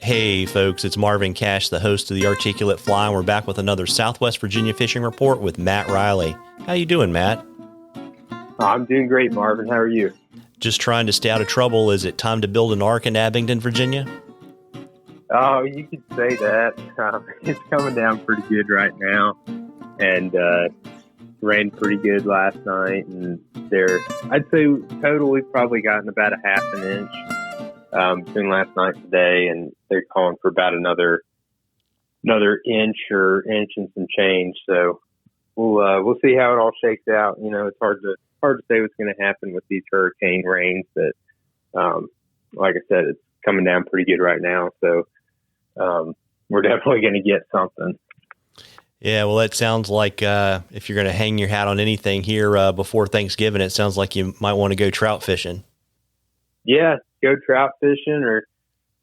Hey folks, it's Marvin Cash, the host of the Articulate Fly, and we're back with another Southwest Virginia fishing report with Matt Reilly. How you doing, Matt? I'm doing great, Marvin. How are you? Just trying to stay out of trouble. Is it time to build an ark in Abingdon, Virginia? Oh, you could say that. It's coming down pretty good right now, and rained pretty good last night. And I'd say total we've probably gotten about a half an inch between last night and today, and they're calling for about another inch or inch and some change. So we'll see how it all shakes out. You know, it's hard to say what's going to happen with these hurricane rains. That, like I said, it's coming down pretty good right now. So we're definitely going to get something. Yeah, well, it sounds like if you're going to hang your hat on anything here before Thanksgiving, it sounds like you might want to go trout fishing. Yeah, go trout fishing or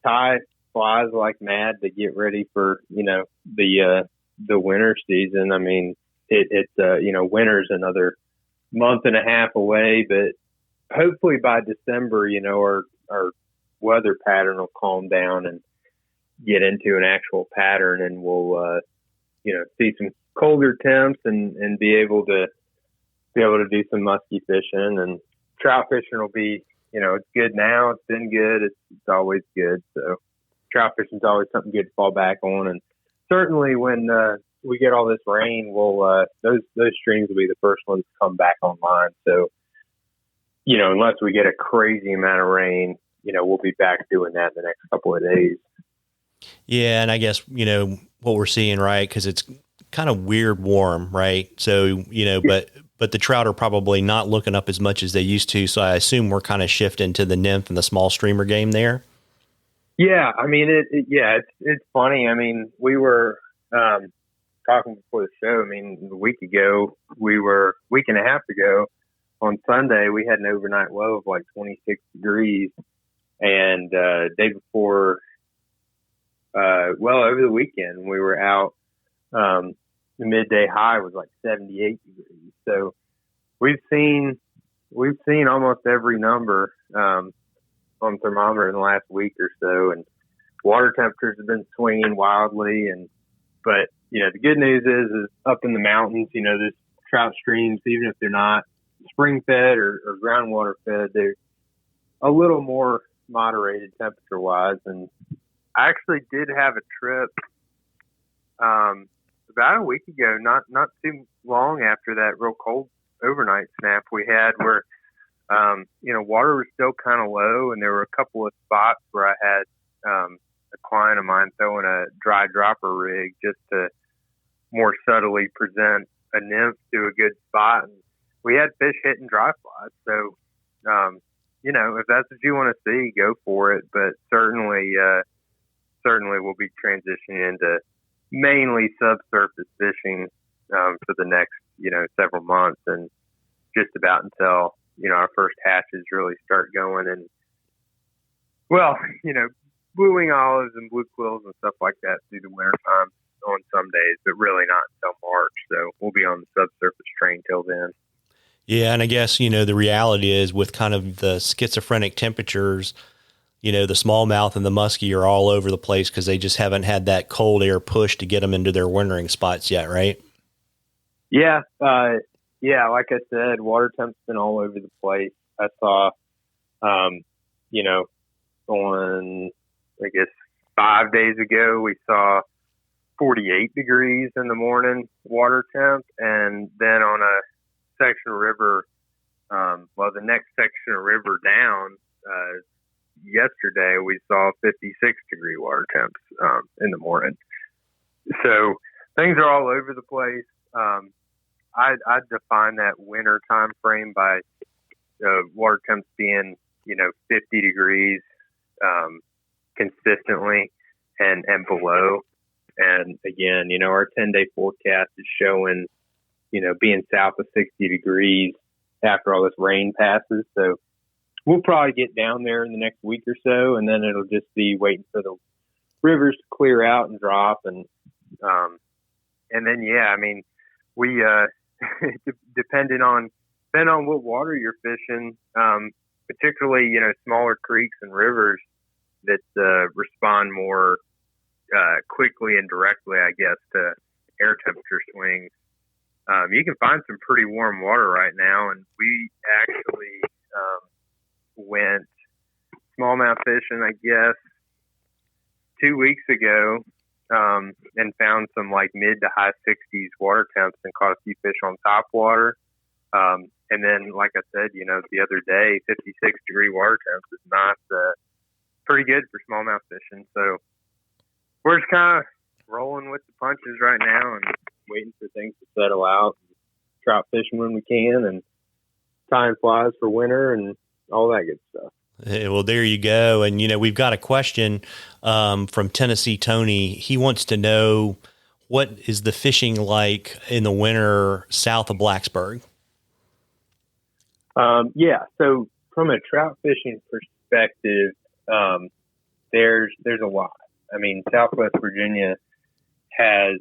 tie flies like mad to get ready for, the winter season. I mean, it's winter's another month and a half away, but hopefully by December, our weather pattern will calm down and get into an actual pattern, and we'll, see some colder temps and be able to do some musky fishing, and trout fishing will be, it's good now. It's been good. It's always good. So trout fishing is always something good to fall back on. And certainly when we get all this rain, those streams will be the first ones to come back online. So, unless we get a crazy amount of rain, we'll be back doing that in the next couple of days. Yeah, and I guess, what we're seeing, right, because it's kind of weird warm, right? So, but the trout are probably not looking up as much as they used to. So I assume we're kind of shifting to the nymph and the small streamer game there. Yeah, I mean, it's funny. I mean, we were talking before the show. I mean, a week and a half ago on Sunday, we had an overnight low of like 26 degrees. And day before, over the weekend, we were out. The midday high was like 78 degrees. So we've seen almost every number on the thermometer in the last week or so, and water temperatures have been swinging wildly. But the good news is up in the mountains, there's trout streams, even if they're not spring fed or groundwater fed, they're a little more moderated temperature wise. And I actually did have a trip about a week ago, not too long after that real cold overnight snap we had, where water was still kind of low, and there were a couple of spots where I had a client of mine throwing a dry dropper rig just to more subtly present a nymph to a good spot, and we had fish hitting dry flies. So if that's what you want to see, go for it. But certainly we'll be transitioning into mainly subsurface fishing for the next, several months, and just about until, our first hatches really start going. And, blueing olives and blue quills and stuff like that through the winter time on some days, but really not until March. So we'll be on the subsurface train till then. Yeah, and I guess, the reality is with kind of the schizophrenic temperatures, the smallmouth and the muskie are all over the place because they just haven't had that cold air push to get them into their wintering spots yet, right? Yeah. Like I said, water temp's been all over the place. I saw, on, I guess, 5 days ago, we saw 48 degrees in the morning water temp. And then on a section of river, the next section of river down, yesterday we saw 56 degree water temps in the morning. So things are all over the place. I define that winter time frame by water temps being 50 degrees consistently and below. And again, our 10-day forecast is showing being south of 60 degrees after all this rain passes. So we'll probably get down there in the next week or so, and then it'll just be waiting for the rivers to clear out and drop. And then, we, depending on what water you're fishing, particularly, smaller creeks and rivers, that respond more quickly and directly, I guess, to air temperature swings. You can find some pretty warm water right now, and we actually went smallmouth fishing, I guess, 2 weeks ago, and found some like mid to high 60s water temps and caught a few fish on top water. And then, like I said, the other day, 56-degree water temps is not pretty good for smallmouth fishing. So we're just kind of rolling with the punches right now and waiting for things to settle out. Trout fishing when we can, and tying flies for winter and all that good stuff. Well, there you go. And, we've got a question from Tennessee Tony. He wants to know, what is the fishing like in the winter south of Blacksburg? So from a trout fishing perspective, there's a lot. I mean, Southwest Virginia has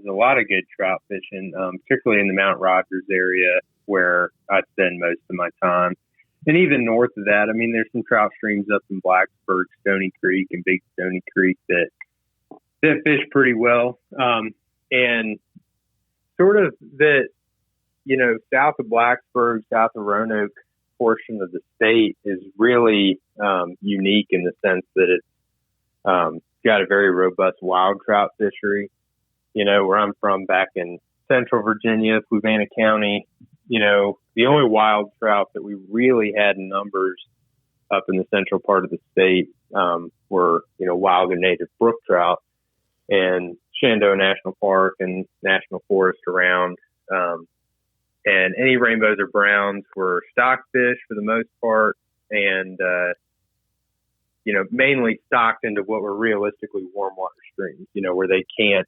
a lot of good trout fishing, particularly in the Mount Rogers area where I spend most of my time. And even north of that, I mean, there's some trout streams up in Blacksburg, Stony Creek and Big Stony Creek that fish pretty well. And sort of the, south of Blacksburg, south of Roanoke portion of the state is really unique in the sense that it's got a very robust wild trout fishery. Where I'm from back in central Virginia, Fluvanna County, the only wild trout that we really had in numbers up in the central part of the state were, wild or native brook trout and Shenandoah National Park and National Forest around. And any rainbows or browns were stockfish for the most part, and, mainly stocked into what were realistically warm water streams, where they can't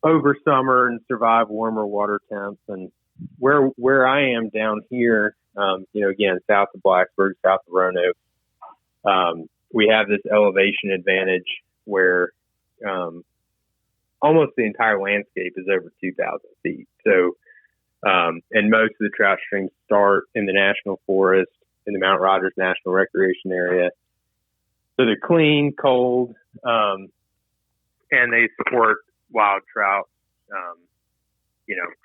over summer and survive warmer water temps. And where I am down here, again, south of Blacksburg, south of Roanoke, we have this elevation advantage where almost the entire landscape is over 2,000 feet. So, and most of the trout streams start in the National Forest, in the Mount Rogers National Recreation Area. So they're clean, cold, and they support wild trout,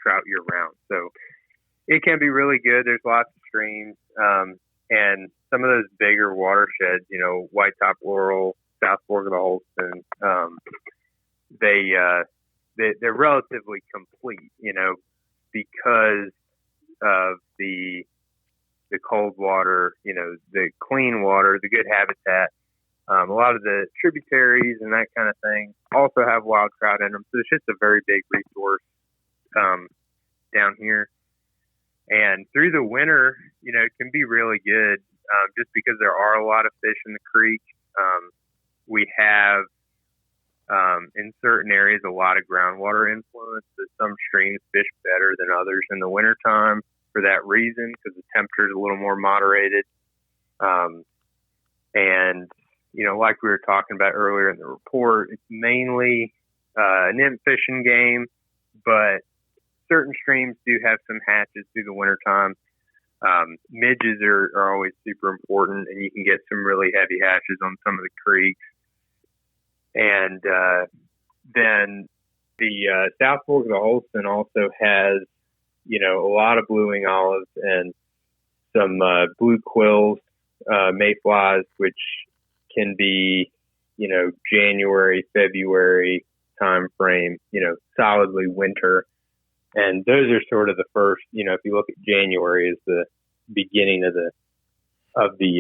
trout year round. So it can be really good. There's lots of streams, and some of those bigger watersheds, White Top Laurel, South Fork of the Holston, they're relatively complete, because of the cold water, the clean water, the good habitat. A lot of the tributaries and that kind of thing also have wild trout in them. So it's just a very big resource down here. And through the winter, it can be really good just because there are a lot of fish in the creek. We have, in certain areas, a lot of groundwater influence. So some streams fish better than others in the wintertime for that reason, because the temperature is a little more moderated. And, like we were talking about earlier in the report, it's mainly a nymph fishing game, but certain streams do have some hatches through the wintertime. Midges are always super important, and you can get some really heavy hatches on some of the creeks. And then the South Fork of the Holston also has, a lot of blue-wing olives and some blue quills, mayflies, which can be, January, February time frame, solidly winter. And those are sort of the first, if you look at January as the beginning of the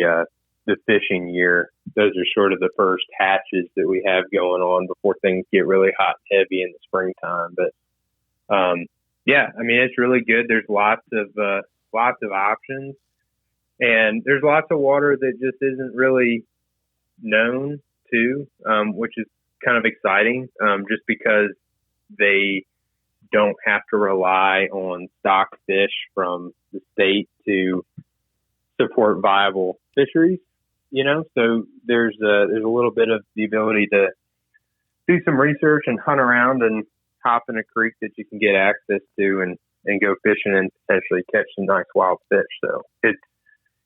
fishing year, those are sort of the first hatches that we have going on before things get really hot and heavy in the springtime. But, it's really good. There's lots of options, and there's lots of water that just isn't really known too, which is kind of exciting, just because they don't have to rely on stock fish from the state to support viable fisheries, so there's a little bit of the ability to do some research and hunt around and hop in a creek that you can get access to and go fishing and potentially catch some nice wild fish. So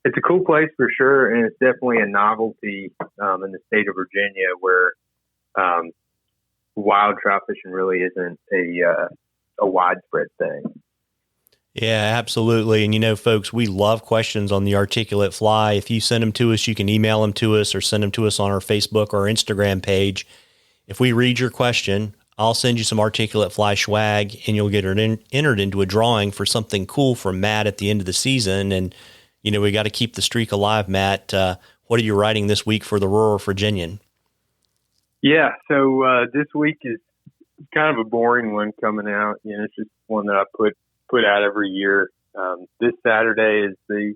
It's a cool place for sure, and it's definitely a novelty in the state of Virginia where wild trout fishing really isn't a widespread thing. Yeah, absolutely. And, folks, we love questions on the articulate fly. If you send them to us, you can email them to us or send them to us on our Facebook or Instagram page. If we read your question, I'll send you some articulate fly swag, and you'll get entered into a drawing for something cool from Matt at the end of the season. And, we got to keep the streak alive, Matt. What are you writing this week for the Rural Virginian? Yeah, so this week is kind of a boring one coming out. It's just one that I put out every year. This Saturday is the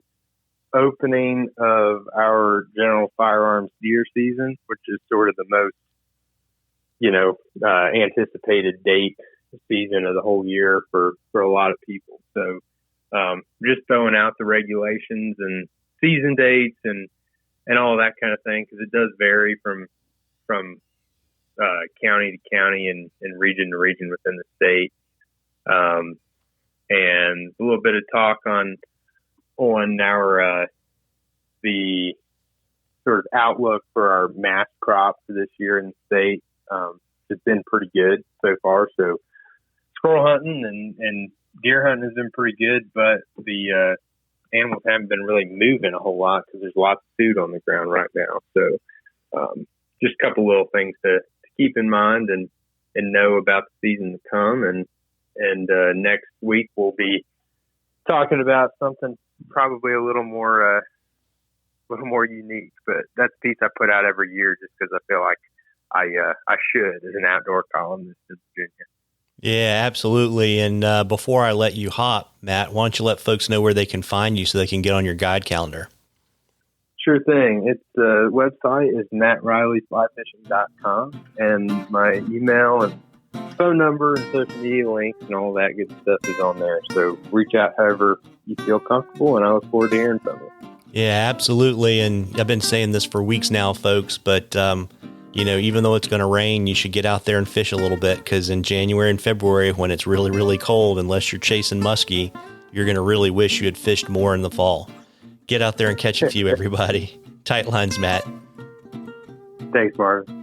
opening of our general firearms deer season, which is sort of the most, anticipated date season of the whole year for a lot of people. So just throwing out the regulations and season dates and all that kind of thing, because it does vary from county to county and region to region within the state. And a little bit of talk on our the sort of outlook for our mass crop for this year in the state. It's been pretty good so far. So squirrel hunting and deer hunting has been pretty good, but the animals haven't been really moving a whole lot because there's lots of food on the ground right now. So just a couple little things to keep in mind and know about the season to come. And next week we'll be talking about something probably a little more unique, but that's a piece I put out every year just because I feel like I should as an outdoor columnist in Virginia. Yeah, absolutely. And before I let you hop, Matt, why don't you let folks know where they can find you so they can get on your guide calendar? Sure thing. It's the website is mattreillyflyfishing.com, and my email and phone number and social media links and all that good stuff is on there. So reach out however you feel comfortable, and I look forward to hearing from you. Yeah, absolutely. And I've been saying this for weeks now, folks, but even though it's going to rain, you should get out there and fish a little bit, because in January and February, when it's really, really cold, unless you're chasing muskie, you're going to really wish you had fished more in the fall. Get out there and catch a few, everybody. Tight lines, Matt. Thanks, Marvin.